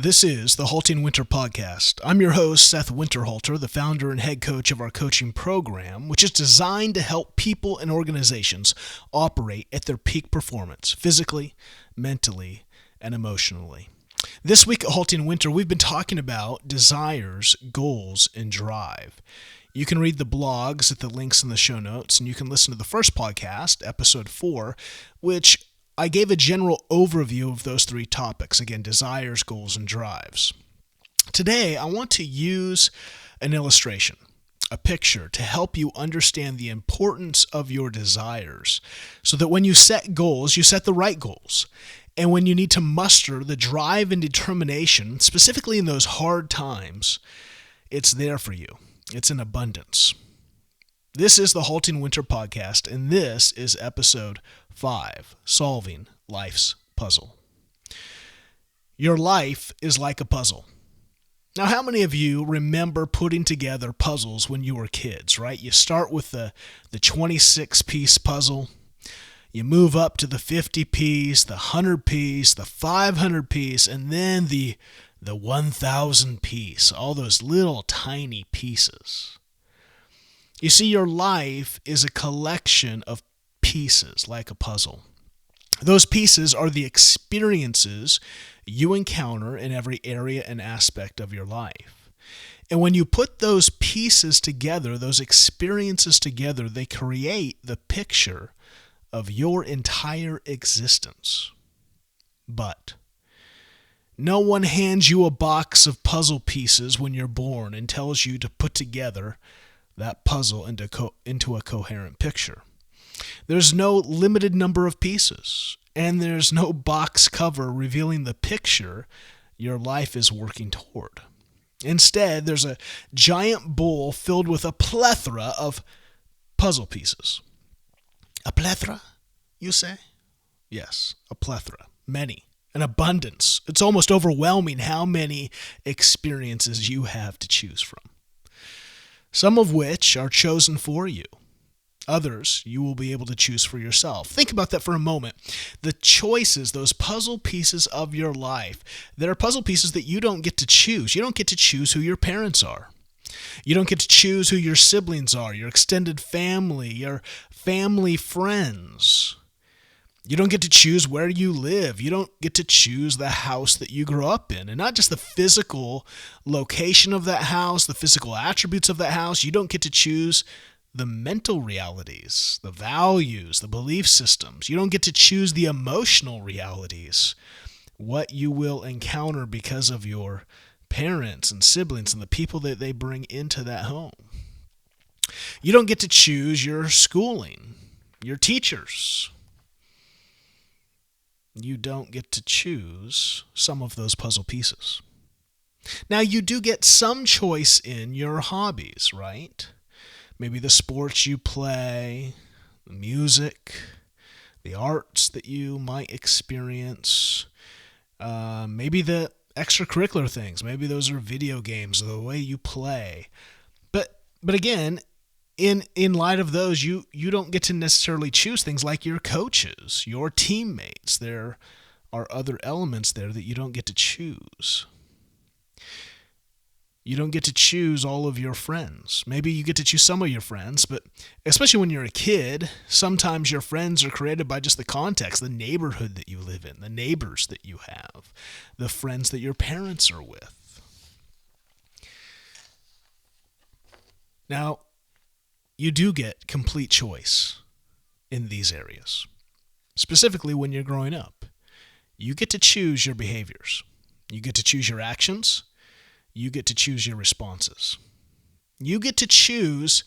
This is the HaltingWinter Podcast. I'm your host, Seth Winterhalter, the founder and head coach of our coaching program, which is designed to help people and organizations operate at their peak performance, physically, mentally, and emotionally. This week at HaltingWinter, we've been talking about desires, goals, and drive. You can read the blogs at the links in the show notes, and you can listen to the first podcast, episode 4, which I gave a general overview of those three topics. Again, desires, goals, and drives. Today, I want to use an illustration, a picture, to help you understand the importance of your desires so that when you set goals, you set the right goals. And when you need to muster the drive and determination, specifically in those hard times, it's there for you. It's in abundance. This is the HaltingWinter Podcast, and this is episode 5, Solving Life's Puzzle. Your life is like a puzzle. Now, how many of you remember putting together puzzles when you were kids, right? You start with the 26-piece puzzle. You move up to the 50-piece, the 100-piece, the 500-piece, and then the 1,000-piece, all those little tiny pieces. You see, your life is a collection of pieces like a puzzle. Those pieces are the experiences you encounter in every area and aspect of your life. And when you put those pieces together, those experiences together, they create the picture of your entire existence. But no one hands you a box of puzzle pieces when you're born and tells you to put together that puzzle into a coherent picture. There's no limited number of pieces, and there's no box cover revealing the picture your life is working toward. Instead, there's a giant bowl filled with a plethora of puzzle pieces. A plethora, you say? Yes, a plethora. Many. An abundance. It's almost overwhelming how many experiences you have to choose from. Some of which are chosen for you. Others you will be able to choose for yourself. Think about that for a moment. The choices, those puzzle pieces of your life, there are puzzle pieces that you don't get to choose. You don't get to choose who your parents are. You don't get to choose who your siblings are, your extended family, your family friends. You don't get to choose where you live. You don't get to choose the house that you grew up in. And not just the physical location of that house, the physical attributes of that house. You don't get to choose the mental realities, the values, the belief systems. You don't get to choose the emotional realities, what you will encounter because of your parents and siblings and the people that they bring into that home. You don't get to choose your schooling, your teachers. You don't get to choose some of those puzzle pieces. Now, you do get some choice in your hobbies, right? Maybe the sports you play, the music, the arts that you might experience, maybe the extracurricular things. Maybe those are video games, the way you play. But again, in light of those, you don't get to necessarily choose things like your coaches, your teammates. There are other elements there that you don't get to choose. You don't get to choose all of your friends. Maybe you get to choose some of your friends, but especially when you're a kid, sometimes your friends are created by just the context, the neighborhood that you live in, the neighbors that you have, the friends that your parents are with. Now, you do get complete choice in these areas, specifically when you're growing up. You get to choose your behaviors. You get to choose your actions. You get to choose your responses. You get to choose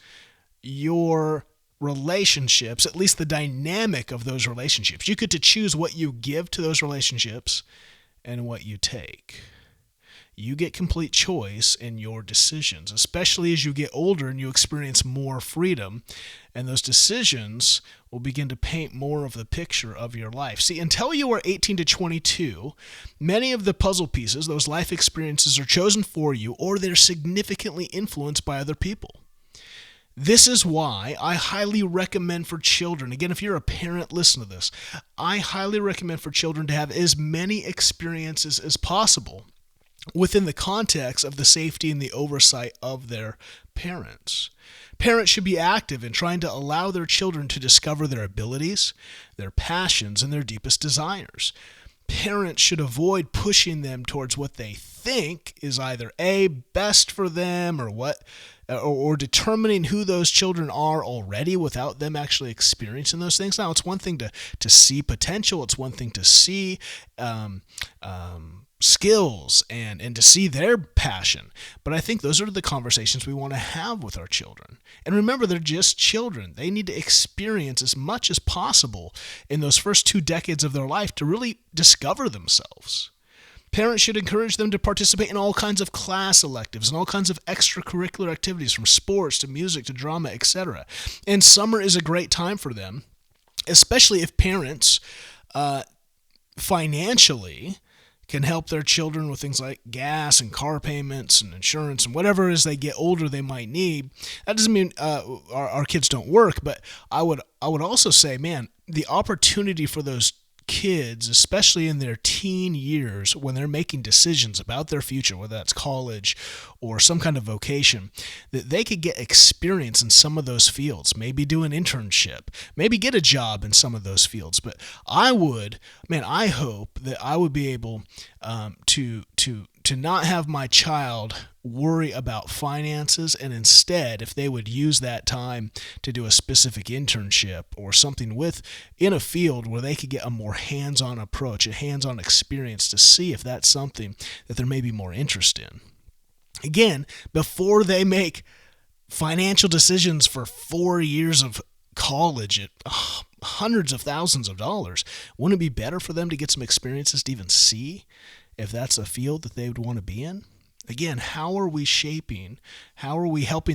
your relationships, at least the dynamic of those relationships. You get to choose what you give to those relationships and what you take. You get complete choice in your decisions, especially as you get older and you experience more freedom, and those decisions will begin to paint more of the picture of your life. See, until you are 18 to 22, many of the puzzle pieces, those life experiences, are chosen for you, or they're significantly influenced by other people. This is why I highly recommend for children, again, if you're a parent, listen to this, I highly recommend for children to have as many experiences as possible within the context of the safety and the oversight of their parents. Parents should be active in trying to allow their children to discover their abilities, their passions, and their deepest desires. Parents should avoid pushing them towards what they think is either A, best for them, or determining who those children are already without them actually experiencing those things. Now, it's one thing to see potential. It's one thing to see skills and to see their passion. But I think those are the conversations we want to have with our children. And remember, they're just children. They need to experience as much as possible in those first 2 decades of their life to really discover themselves. Parents should encourage them to participate in all kinds of class electives and all kinds of extracurricular activities, from sports to music to drama, etc. And summer is a great time for them, especially if parents financially can help their children with things like gas and car payments and insurance and whatever as they get older they might need. That doesn't mean our kids don't work, but I would also say, man, the opportunity for those kids, especially in their teen years, when they're making decisions about their future, whether that's college or some kind of vocation, that they could get experience in some of those fields, maybe do an internship, maybe get a job in some of those fields. But I hope that I would be able to not have my child worry about finances, and instead, if they would use that time to do a specific internship or something in a field where they could get a more hands-on approach, a hands-on experience to see if that's something that they're maybe more interested in. Again, before they make financial decisions for 4 years of college at hundreds of thousands of dollars, wouldn't it be better for them to get some experiences to even see if that's a field that they would want to be in? Again, how are we helping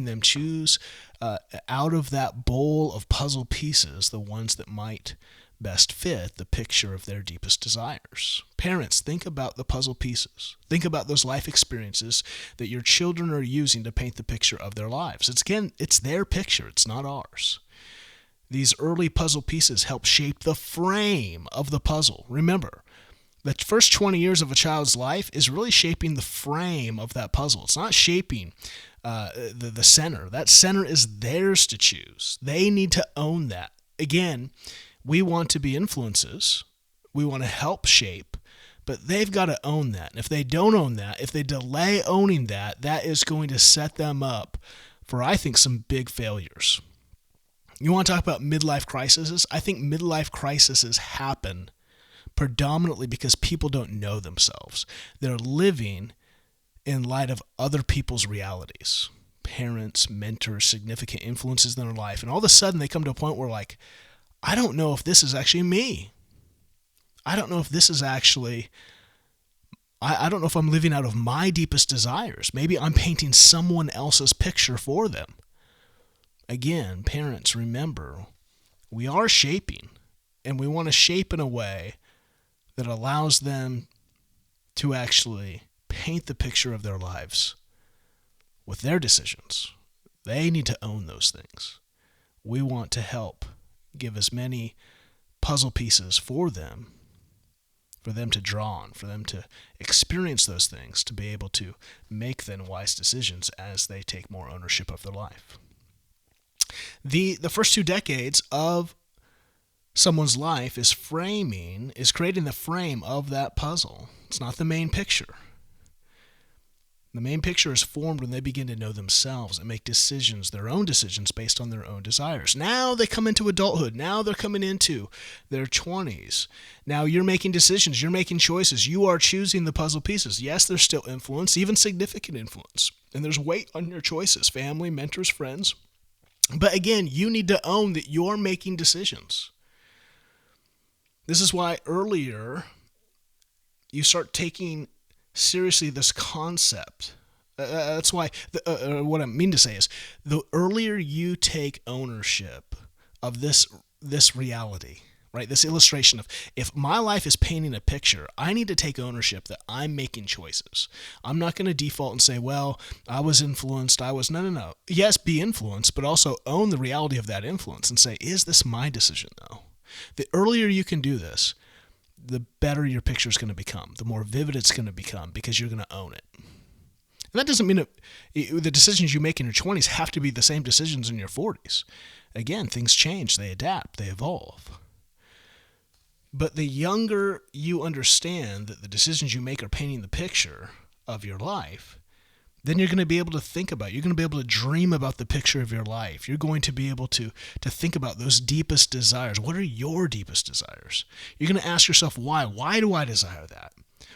them choose out of that bowl of puzzle pieces the ones that might best fit the picture of their deepest desires? Parents, think about the puzzle pieces. Think about those life experiences that your children are using to paint the picture of their lives. It's their picture, it's not ours. These early puzzle pieces help shape the frame of the puzzle. Remember, the first 20 years of a child's life is really shaping the frame of that puzzle. It's not shaping the center. That center is theirs to choose. They need to own that. Again, we want to be influences. We want to help shape, but they've got to own that. And if they don't own that, if they delay owning that, that is going to set them up for, I think, some big failures. You want to talk about midlife crises? I think midlife crises happen predominantly because people don't know themselves. They're living in light of other people's realities, parents, mentors, significant influences in their life. And all of a sudden they come to a point where, like, I don't know if this is actually me. I don't know if this is actually, I don't know if I'm living out of my deepest desires. Maybe I'm painting someone else's picture for them. Again, parents, remember, we are shaping, and we want to shape in a way that allows them to actually paint the picture of their lives with their decisions. They need to own those things. We want to help give as many puzzle pieces for them to draw on, for them to experience those things, to be able to make then wise decisions as they take more ownership of their life. The first 2 decades of someone's life is creating the frame of that puzzle. It's not the main picture. The main picture is formed when they begin to know themselves and make decisions, their own decisions based on their own desires. Now they come into adulthood. Now they're coming into their 20s. Now you're making decisions. You're making choices. You are choosing the puzzle pieces. Yes, there's still influence, even significant influence. And there's weight on your choices, family, mentors, friends. But again, you need to own that you're making decisions. This is why earlier you start taking seriously this concept. That's why what I mean to say is, the earlier you take ownership of this reality, right? This illustration of, if my life is painting a picture, I need to take ownership that I'm making choices. I'm not going to default and say, well, I was influenced. No. Yes, be influenced, but also own the reality of that influence and say, is this my decision though? The earlier you can do this, the better your picture is going to become, the more vivid it's going to become, because you're going to own it. And that doesn't mean that the decisions you make in your 20s have to be the same decisions in your 40s. Again, things change, they adapt, they evolve. But the younger you understand that the decisions you make are painting the picture of your life, then you're going to be able to think about it. You're going to be able to dream about the picture of your life. You're going to be able to think about those deepest desires. What are your deepest desires? You're going to ask yourself, why? Why do I desire that?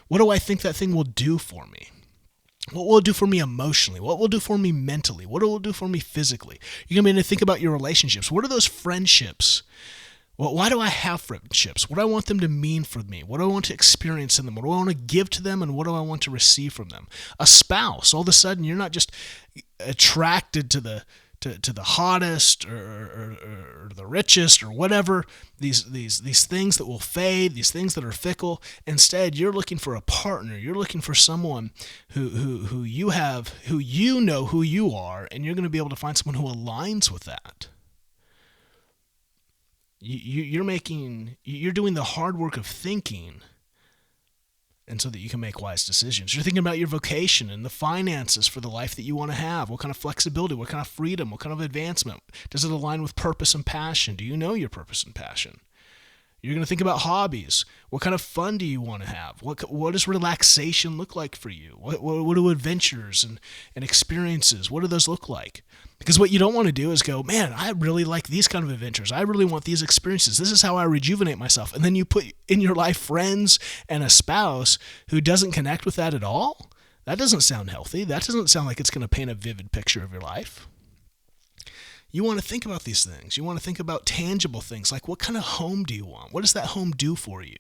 What do I think that thing will do for me? What will it do for me emotionally? What will it do for me mentally? What will it do for me physically? You're going to be able to think about your relationships. What are those friendships? Well, why do I have friendships? What do I want them to mean for me? What do I want to experience in them? What do I want to give to them? And what do I want to receive from them? A spouse, all of a sudden, you're not just attracted to the hottest or the richest or whatever, these things that will fade, these things that are fickle. Instead, you're looking for a partner. You're looking for someone who you know who you are, and you're going to be able to find someone who aligns with that. You're doing the hard work of thinking, and so that you can make wise decisions. You're thinking about your vocation and the finances for the life that you want to have. What kind of flexibility, what kind of freedom, what kind of advancement? Does it align with purpose and passion? Do you know your purpose and passion? You're going to think about hobbies. What kind of fun do you want to have? What does relaxation look like for you? What do adventures and experiences, what do those look like? Because what you don't want to do is go, man, I really like these kind of adventures. I really want these experiences. This is how I rejuvenate myself. And then you put in your life friends and a spouse who doesn't connect with that at all. That doesn't sound healthy. That doesn't sound like it's going to paint a vivid picture of your life. You want to think about these things. You want to think about tangible things, like what kind of home do you want? What does that home do for you?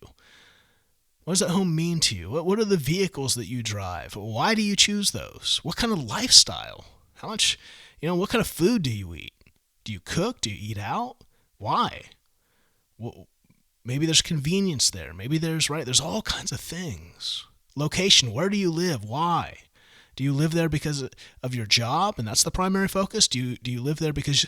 What does that home mean to you? What are the vehicles that you drive? Why do you choose those? What kind of lifestyle? How much, what kind of food do you eat? Do you cook? Do you eat out? Why? Well, maybe there's convenience there. Maybe there's all kinds of things. Location, where do you live? Why? Do you live there because of your job and that's the primary focus? Do you live there because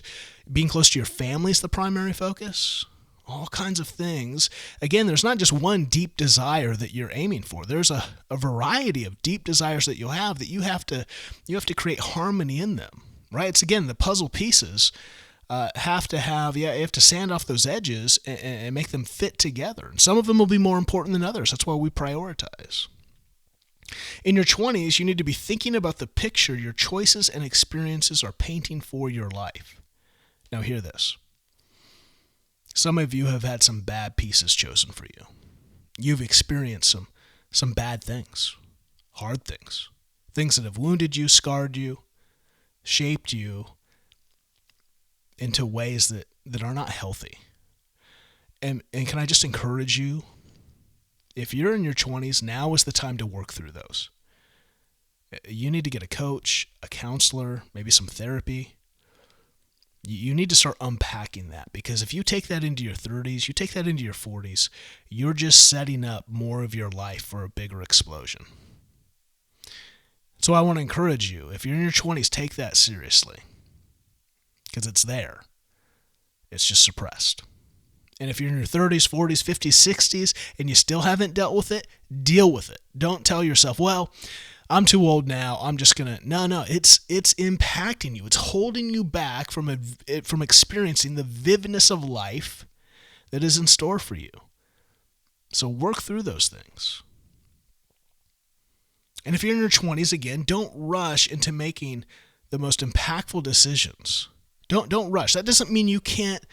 being close to your family is the primary focus? All kinds of things. Again, there's not just one deep desire that you're aiming for. There's a variety of deep desires that you'll have that you have to create harmony in them, right? It's, again, the puzzle pieces you have to sand off those edges and make them fit together. And some of them will be more important than others. That's why we prioritize. In your 20s, you need to be thinking about the picture your choices and experiences are painting for your life. Now hear this. Some of you have had some bad pieces chosen for you. You've experienced some bad things, hard things that have wounded you, scarred you, shaped you into ways that are not healthy. And can I just encourage you, if you're in your 20s, now is the time to work through those. You need to get a coach, a counselor, maybe some therapy. You need to start unpacking that, because if you take that into your 30s, you take that into your 40s, you're just setting up more of your life for a bigger explosion. So I want to encourage you, if you're in your 20s, take that seriously, because it's there. It's just suppressed. And if you're in your 30s, 40s, 50s, 60s, and you still haven't dealt with it, deal with it. Don't tell yourself, well, I'm too old now, I'm just going to... No, it's impacting you. It's holding you back from experiencing the vividness of life that is in store for you. So work through those things. And if you're in your 20s, again, don't rush into making the most impactful decisions. Don't rush. That doesn't mean you can't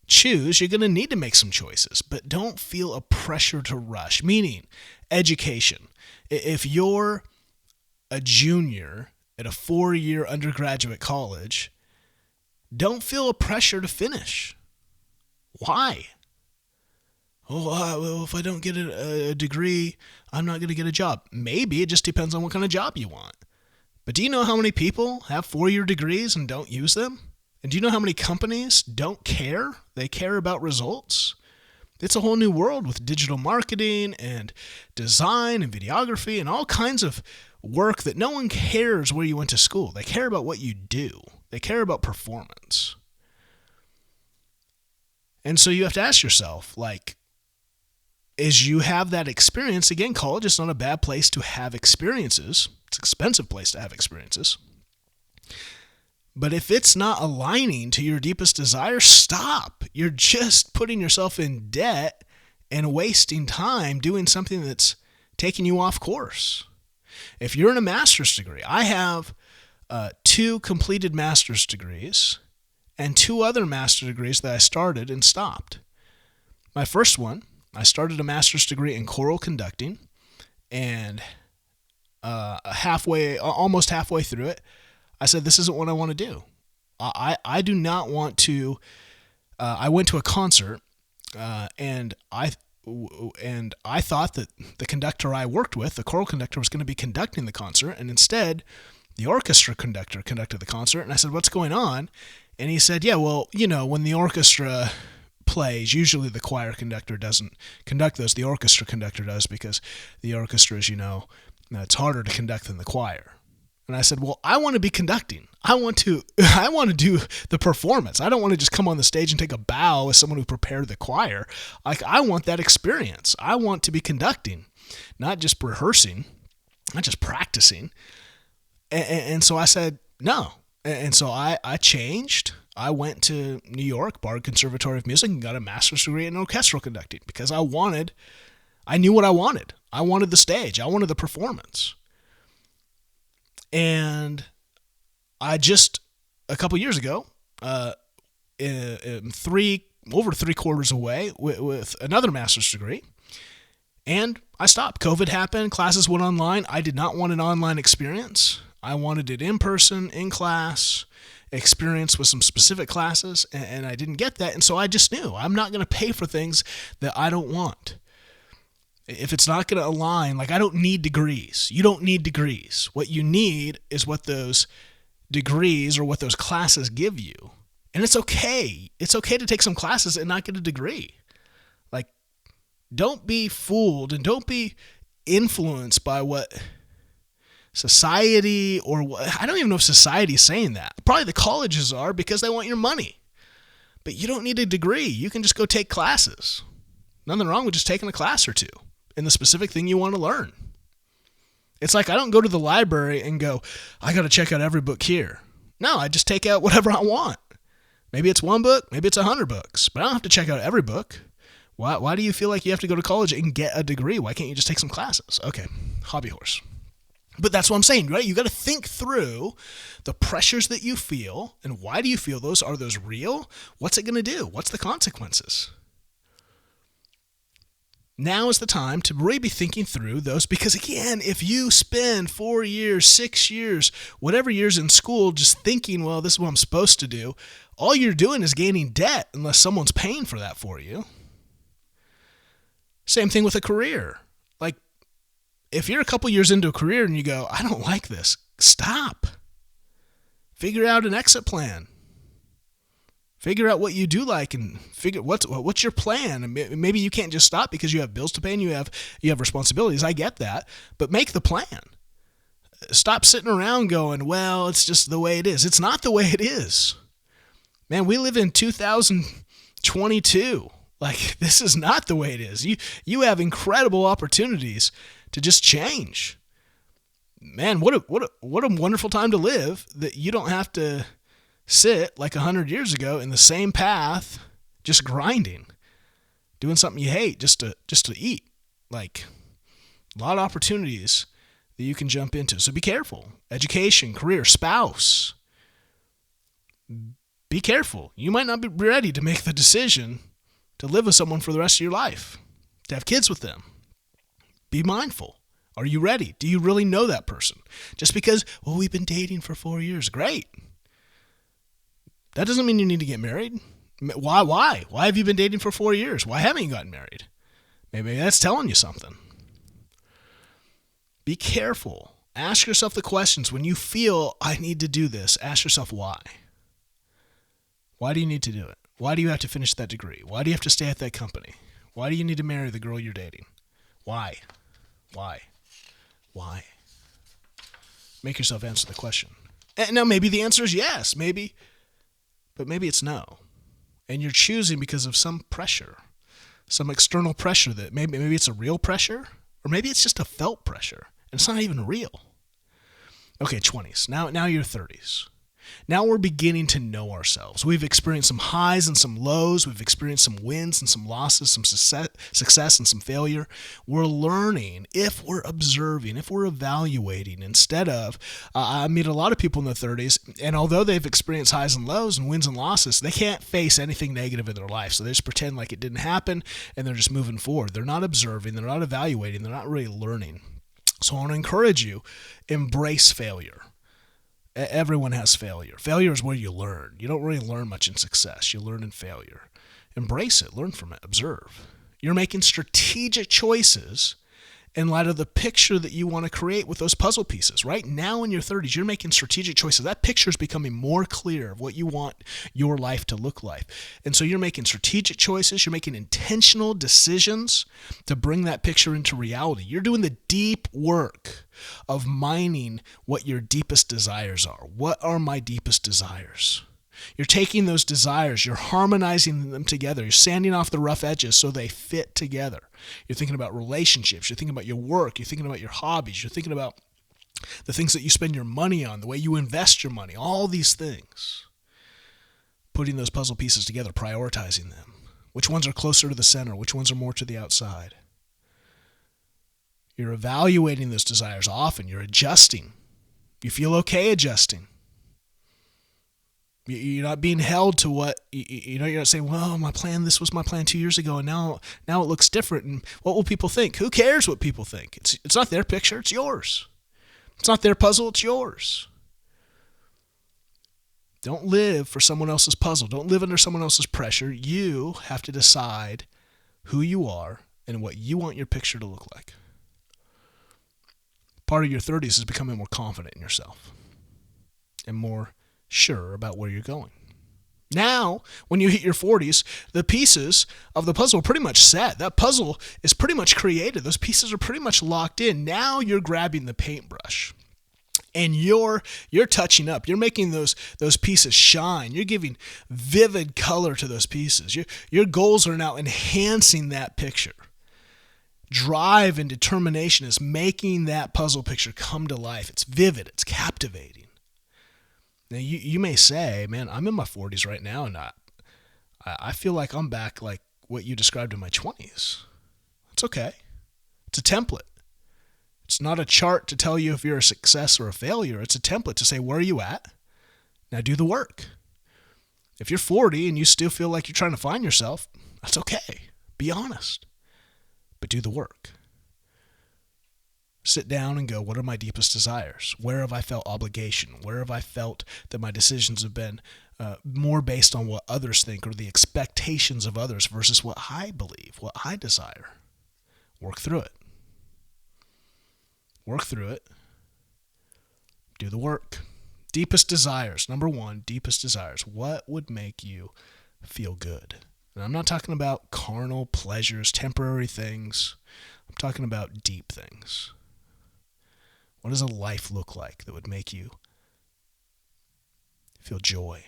choose. You're going to need to make some choices, but don't feel a pressure to rush. Meaning, education. If you're a junior at a 4-year undergraduate college, don't feel a pressure to finish. Why? Well, if I don't get a degree, I'm not going to get a job. Maybe. It just depends on what kind of job you want. But do you know how many people have 4-year degrees and don't use them? And do you know how many companies don't care? They care about results. It's a whole new world with digital marketing and design and videography and all kinds of work that no one cares where you went to school. They care about what you do. They care about performance. And so you have to ask yourself, is you have that experience. Again, college is not a bad place to have experiences. It's an expensive place to have experiences. But if it's not aligning to your deepest desire, stop. You're just putting yourself in debt and wasting time doing something that's taking you off course. If you're in a master's degree, I have 2 completed master's degrees and 2 other master's degrees that I started and stopped. My first one, I started a master's degree in choral conducting, and almost halfway through it, I said, this isn't what I want to do. I do not want to. I went to a concert, and I thought that the conductor I worked with, the choral conductor, was going to be conducting the concert, and instead, the orchestra conductor conducted the concert. And I said, what's going on? And he said, yeah, well, when the orchestra plays, usually the choir conductor doesn't conduct those. The orchestra conductor does, because the orchestra, as you know, it's harder to conduct than the choir. And I said, well, I want to be conducting. I want to do the performance. I don't want to just come on the stage and take a bow as someone who prepared the choir. Like, I want that experience. I want to be conducting, not just rehearsing, not just practicing. And so I said, no. And so I changed. I went to New York, Bard Conservatory of Music, and got a master's degree in orchestral conducting, because I knew what I wanted. I wanted the stage. I wanted the performance. And I just, a couple years ago, over 3/4 away with another master's degree, and I stopped. COVID happened. Classes went online. I did not want an online experience. I wanted it in person, in class, experience with some specific classes, and I didn't get that. And so I just knew I'm not going to pay for things that I don't want. If it's not going to align, like, I don't need degrees. You don't need degrees. What you need is what those degrees or what those classes give you. And it's okay. It's okay to take some classes and not get a degree. Like, don't be fooled and don't be influenced by what society, or what, I don't even know if society is saying that. Probably the colleges are, because they want your money. But you don't need a degree. You can just go take classes. Nothing wrong with just taking a class or two in the specific thing you want to learn. It's like, I don't go to the library and go, I got to check out every book here. No, I just take out whatever I want. Maybe it's 1 book, maybe it's 100 books, but I don't have to check out every book. Why do you feel like you have to go to college and get a degree? Why can't you just take some classes? Okay, hobby horse. But that's what I'm saying, right? You got to think through the pressures that you feel, and why do you feel those? Are those real? What's it going to do? What's the consequences? Now is the time to really be thinking through those, because again, if you spend 4 years, 6 years, whatever years in school just thinking, well, this is what I'm supposed to do, all you're doing is gaining debt unless someone's paying for that for you. Same thing with a career. Like, if you're a couple years into a career and you go, I don't like this, stop. Figure out an exit plan. Figure out what you do like, and figure what's your plan. Maybe you can't just stop because you have bills to pay and you have responsibilities. I get that, but make the plan. Stop sitting around going, well, it's just the way it is. It's not the way it is. Man, we live in 2022. Like, this is not the way it is. You have incredible opportunities to just change. Man, what a wonderful time to live, that you don't have to sit like 100 years ago in the same path, just grinding, doing something you hate just to eat. Like, a lot of opportunities that you can jump into. So be careful. Education, career, spouse. Be careful. You might not be ready to make the decision to live with someone for the rest of your life, to have kids with them. Be mindful. Are you ready? Do you really know that person? Just because, well, we've been dating for 4 years. Great. That doesn't mean you need to get married. Why? Why have you been dating for 4 years? Why haven't you gotten married? Maybe that's telling you something. Be careful. Ask yourself the questions. When you feel, I need to do this, ask yourself why. Why do you need to do it? Why do you have to finish that degree? Why do you have to stay at that company? Why do you need to marry the girl you're dating? Why? Make yourself answer the question. And now maybe the answer is yes, but maybe it's no. And you're choosing because of some pressure, some external pressure that maybe it's a real pressure, or maybe it's just a felt pressure, and it's not even real. Okay, 20s. Now you're 30s. Now we're beginning to know ourselves. We've experienced some highs and some lows. We've experienced some wins and some losses, some success and some failure. We're learning if we're observing, if we're evaluating, instead of, I meet a lot of people in their 30s, and although they've experienced highs and lows and wins and losses, they can't face anything negative in their life. So they just pretend like it didn't happen, and they're just moving forward. They're not observing. They're not evaluating. They're not really learning. So I want to encourage you, embrace failure. Everyone has failure. Failure is where you learn. You don't really learn much in success. You learn in failure. Embrace it. Learn from it. Observe. You're making strategic choices in light of the picture that you want to create with those puzzle pieces. Right now in your 30s, you're making strategic choices. That picture is becoming more clear of what you want your life to look like. And so you're making strategic choices. You're making intentional decisions to bring that picture into reality. You're doing the deep work of mining what your deepest desires are. What are my deepest desires? You're taking those desires, you're harmonizing them together. You're sanding off the rough edges so they fit together. You're thinking about relationships. You're thinking about your work. You're thinking about your hobbies. You're thinking about the things that you spend your money on, the way you invest your money, all these things. Putting those puzzle pieces together, prioritizing them. Which ones are closer to the center? Which ones are more to the outside? You're evaluating those desires often. You're adjusting. You feel okay adjusting. You're not being held to what, you're not saying, well, this was my plan 2 years ago, and now it looks different, and what will people think? Who cares what people think? It's not their picture, it's yours. It's not their puzzle, it's yours. Don't live for someone else's puzzle. Don't live under someone else's pressure. You have to decide who you are and what you want your picture to look like. Part of your 30s is becoming more confident in yourself and more sure about where you're going. Now, when you hit your 40s, the pieces of the puzzle are pretty much set. That puzzle is pretty much created. Those pieces are pretty much locked in. Now you're grabbing the paintbrush and you're touching up. You're making those pieces shine. You're giving vivid color to those pieces. Your goals are now enhancing that picture. Drive and determination is making that puzzle picture come to life. It's vivid. It's captivating. Now, you may say, man, I'm in my 40s right now, and I feel like I'm back like what you described in my 20s. It's okay. It's a template. It's not a chart to tell you if you're a success or a failure. It's a template to say, where are you at? Now do the work. If you're 40 and you still feel like you're trying to find yourself, that's okay. Be honest. But do the work. Sit down and go, what are my deepest desires? Where have I felt obligation? Where have I felt that my decisions have been more based on what others think or the expectations of others versus what I believe, what I desire? Work through it. Work through it. Do the work. Deepest desires. Number one, deepest desires. What would make you feel good? And I'm not talking about carnal pleasures, temporary things. I'm talking about deep things. What does a life look like that would make you feel joy?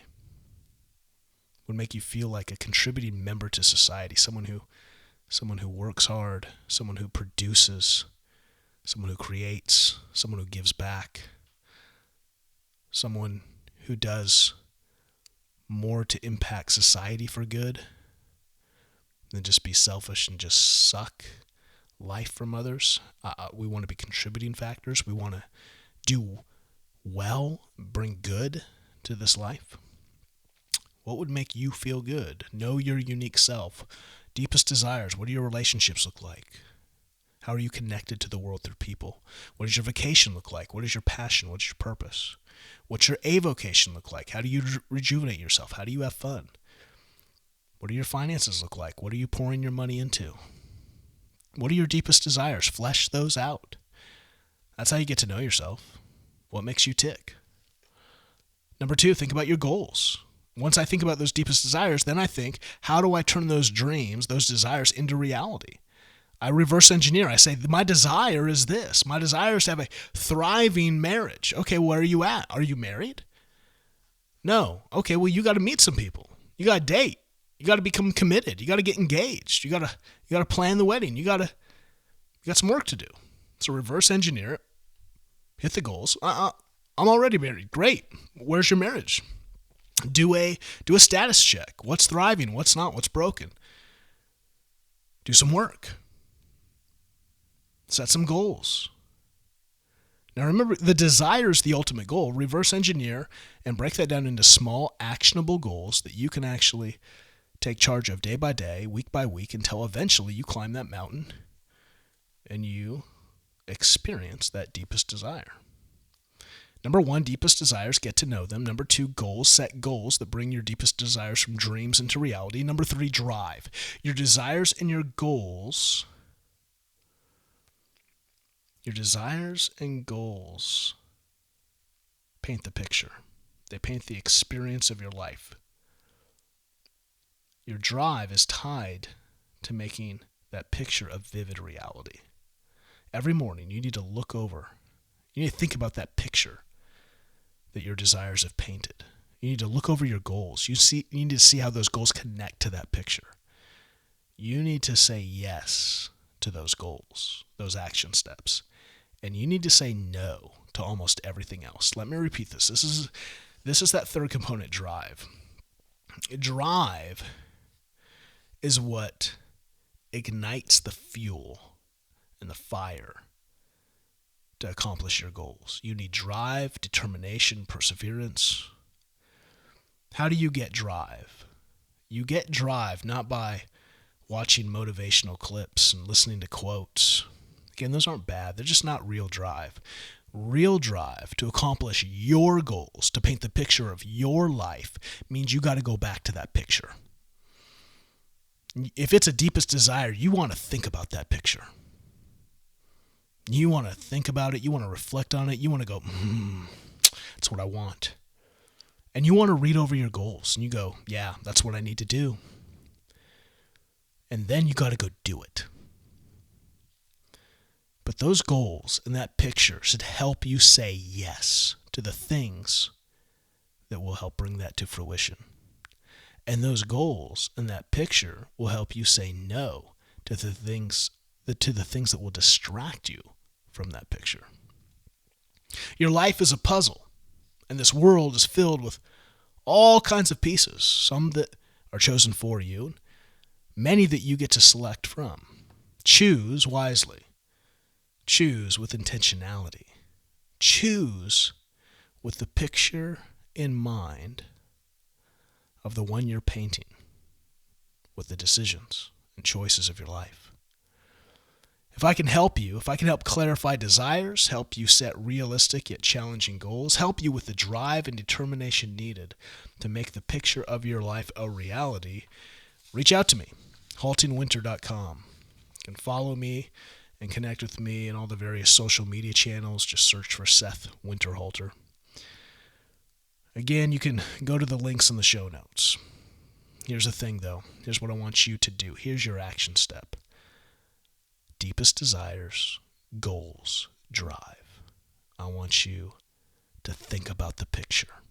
Would make you feel like a contributing member to society, someone who works hard, someone who produces, someone who creates, someone who gives back, someone who does more to impact society for good than just be selfish and just suck life from others. We want to be contributing factors. We want to do well, bring good to this life. What would make you feel good? Know your unique self. Deepest desires. What do your relationships look like? How are you connected to the world through people? What does your vacation look like? What is your passion? What's your purpose? What's your avocation look like? How do you rejuvenate yourself? How do you have fun? What do your finances look like? What are you pouring your money into? What are your deepest desires? Flesh those out. That's how you get to know yourself. What makes you tick? Number two, think about your goals. Once I think about those deepest desires, then I think, how do I turn those dreams, those desires into reality? I reverse engineer. I say, my desire is this. My desire is to have a thriving marriage. Okay, where are you at? Are you married? No. Okay, well, you got to meet some people. You got to date. You got to become committed. You got to get engaged. You got to plan the wedding. You got some work to do. So reverse engineer it. Hit the goals. I'm already married. Great. Where's your marriage? Do a status check. What's thriving? What's not? What's broken? Do some work. Set some goals. Now remember, the desire is the ultimate goal. Reverse engineer and break that down into small, actionable goals that you can actually take charge of day by day, week by week, until eventually you climb that mountain and you experience that deepest desire. Number 1, deepest desires, get to know them. Number 2, goals, set goals that bring your deepest desires from dreams into reality. Number 3, drive. Your desires and your goals, paint the picture. They paint the experience of your life. Your drive is tied to making that picture a vivid reality. Every morning you need to look over. You need to think about that picture that your desires have painted. You need to look over your goals. You need to see how those goals connect to that picture. You need to say yes to those goals, those action steps. And you need to say no to almost everything else. Let me repeat this. This is that third component, drive. Drive is what ignites the fuel and the fire to accomplish your goals. You need drive, determination, perseverance. How do you get drive? You get drive not by watching motivational clips and listening to quotes. Again, those aren't bad. They're just not real drive. Real drive to accomplish your goals, to paint the picture of your life, means you got to go back to that picture. If it's a deepest desire, you want to think about that picture. You want to think about it. You want to reflect on it. You want to go, that's what I want. And you want to read over your goals. And you go, yeah, that's what I need to do. And then you got to go do it. But those goals and that picture should help you say yes to the things that will help bring that to fruition. And those goals and that picture will help you say no to the things that will distract you from that picture. Your life is a puzzle, and this world is filled with all kinds of pieces, some that are chosen for you, many that you get to select from. Choose wisely. Choose with intentionality. Choose with the picture in mind of the one you're painting with the decisions and choices of your life. If I can help you, if I can help clarify desires, help you set realistic yet challenging goals, help you with the drive and determination needed to make the picture of your life a reality, reach out to me, HaltingWinter.com. You can follow me and connect with me in all the various social media channels. Just search for Seth Winterhalter. Again, you can go to the links in the show notes. Here's the thing, though. Here's what I want you to do. Here's your action step. Deepest desires, goals, drive. I want you to think about the picture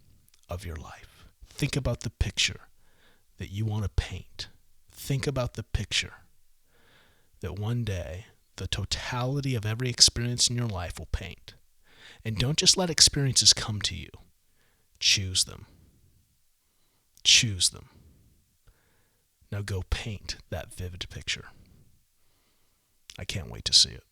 of your life. Think about the picture that you want to paint. Think about the picture that one day the totality of every experience in your life will paint. And don't just let experiences come to you. Choose them. Choose them. Now go paint that vivid picture. I can't wait to see it.